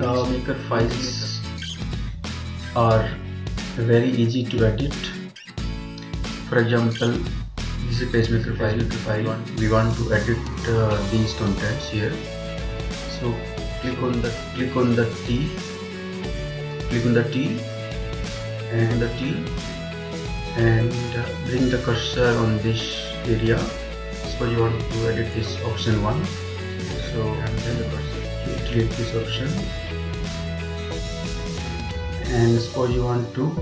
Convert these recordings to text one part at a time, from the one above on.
maker files are very easy to edit. For example, this is pagemaker file. We want to edit these contents here. So click on the T and bring the cursor on this area. Suppose you want to edit this option 1. So and then the cursor to delete this option. And suppose you want to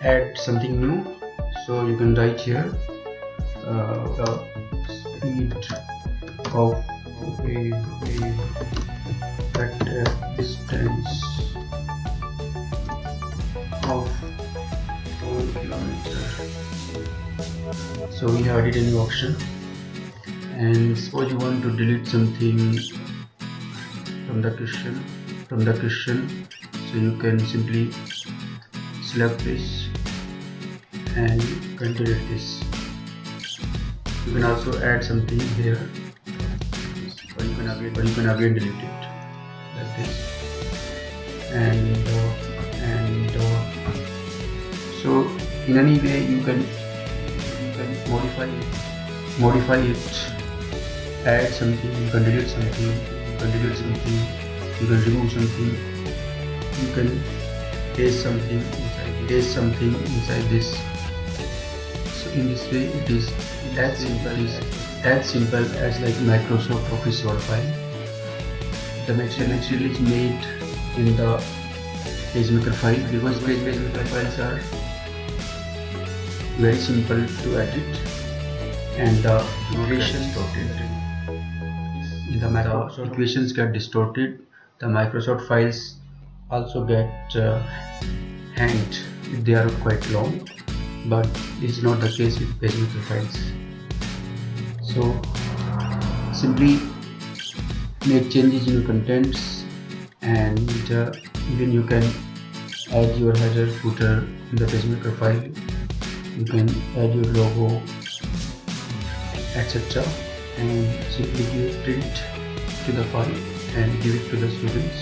add something new. So you can write here the speed of a at a distance of 1 kilometer. So we have added a new option. And suppose you want to delete something from the question, so you can simply select this and you can delete this. You can also add something here, or you can again delete it like this. And so in any way you can modify it, add something, you can delete something, you can remove something, you can paste something inside this. So in this way it is as simple as like Microsoft Office Word file. The material is made in the pagemaker file because pagemaker files are very simple to edit, and the equations get distorted. The Microsoft files also get hanged if they are quite long, but this is not the case with pagemaker files. So simply make changes in your contents, and even you can add your header, footer in the pagemaker file. You can add your logo, etc., and simply give print to the file and give it to the students.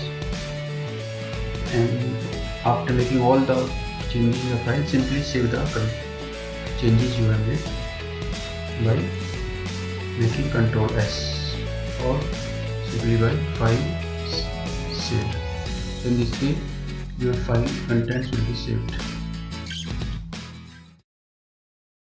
And after making all the changes in the file, simply save the changes you have made by making Ctrl S or simply by file saved. So in this way your file contents will be saved.